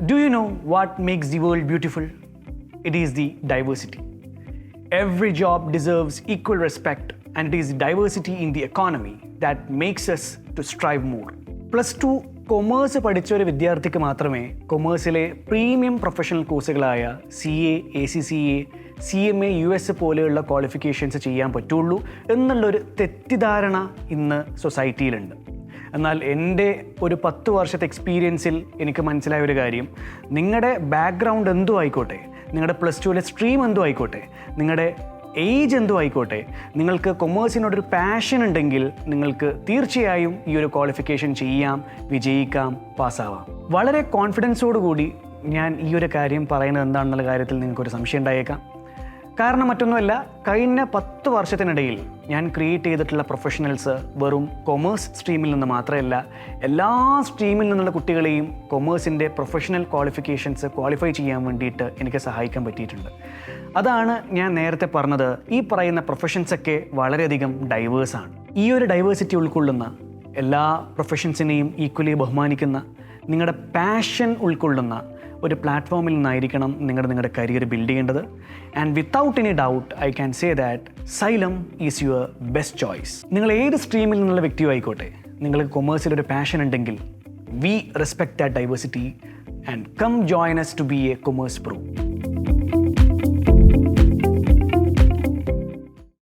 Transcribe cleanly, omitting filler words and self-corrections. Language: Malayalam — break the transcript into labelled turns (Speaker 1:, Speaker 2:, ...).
Speaker 1: Do you know what makes the world beautiful? It is the diversity. Every job deserves equal respect, and it is diversity in the economy that makes us to strive more. +2 commerce പഠിച്ച ഒരു വിദ്യാർത്ഥിക്ക് മാത്രമേ കൊമേഴ്സിലെ പ്രീമിയം പ്രൊഫഷണൽ കോഴ്സുകളായ CA, ACCA, CMA, US പോലെയുള്ള ക്വാളിഫിക്കേഷൻസ് ചെയ്യാൻ പറ്റുള്ളൂ എന്നുള്ളൊരു തെറ്റിദ്ധാരണ ഇന്ന് സൊസൈറ്റിയിലുണ്ട്. എന്നാൽ എൻ്റെ ഒരു 10 വർഷത്തെ എക്സ്പീരിയൻസിൽ എനിക്ക് മനസ്സിലായ ഒരു കാര്യം, നിങ്ങളുടെ ബാക്ക്ഗ്രൗണ്ട് എന്തും ആയിക്കോട്ടെ, നിങ്ങളുടെ +2ലെ സ്ട്രീം എന്തും ആയിക്കോട്ടെ, നിങ്ങളുടെ ഏജ് എന്തും ആയിക്കോട്ടെ, നിങ്ങൾക്ക് കൊമേഴ്സിനോടൊരു പാഷൻ ഉണ്ടെങ്കിൽ നിങ്ങൾക്ക് തീർച്ചയായും ഈ ഒരു ക്വാളിഫിക്കേഷൻ ചെയ്യാം, വിജയിക്കാം, പാസ്സാവാം. വളരെ കോൺഫിഡൻസോടുകൂടി ഞാൻ ഈ ഒരു കാര്യം പറയുന്നത് എന്താണെന്നുള്ള കാര്യത്തിൽ നിങ്ങൾക്കൊരു സംശയം ഉണ്ടായേക്കാം. കാരണം മറ്റൊന്നുമല്ല, കഴിഞ്ഞ 10 വർഷത്തിനിടയിൽ ഞാൻ ക്രിയേറ്റ് ചെയ്തിട്ടുള്ള പ്രൊഫഷണൽസ് വെറും കൊമേഴ്സ് സ്ട്രീമിൽ നിന്ന് മാത്രമല്ല, എല്ലാ സ്ട്രീമിൽ നിന്നുള്ള കുട്ടികളെയും കൊമേഴ്സിൻ്റെ പ്രൊഫഷണൽ ക്വാളിഫിക്കേഷൻസ് ക്വാളിഫൈ ചെയ്യാൻ വേണ്ടിയിട്ട് എനിക്ക് സഹായിക്കാൻ പറ്റിയിട്ടുണ്ട്. അതാണ് ഞാൻ നേരത്തെ പറഞ്ഞത്, ഈ പറയുന്ന പ്രൊഫഷൻസൊക്കെ വളരെയധികം ഡൈവേഴ്സാണ്. ഈ ഒരു ഡൈവേഴ്സിറ്റി ഉൾക്കൊള്ളുന്ന എല്ലാ പ്രൊഫഷൻസിനെയും ഈക്വലി ബഹുമാനിക്കുന്ന, നിങ്ങളുടെ പാഷൻ ഉൾക്കൊള്ളുന്ന ഒരു പ്ലാറ്റ്ഫോമിൽ നിന്നായിരിക്കണം നിങ്ങളുടെ കരിയർ ബിൽഡ് ചെയ്യേണ്ടത്. And without any doubt I can say that Xylem is your best choice. നിങ്ങൾ ഏത് സ്ട്രീമിൽ നിന്നുള്ള വ്യക്തിയോ ആയിക്കോട്ടെ, നിങ്ങൾക്ക് കൊമേഴ്സിലൊരു പാഷൻ ഉണ്ടെങ്കിൽ, we respect that diversity and come join us to be a commerce pro.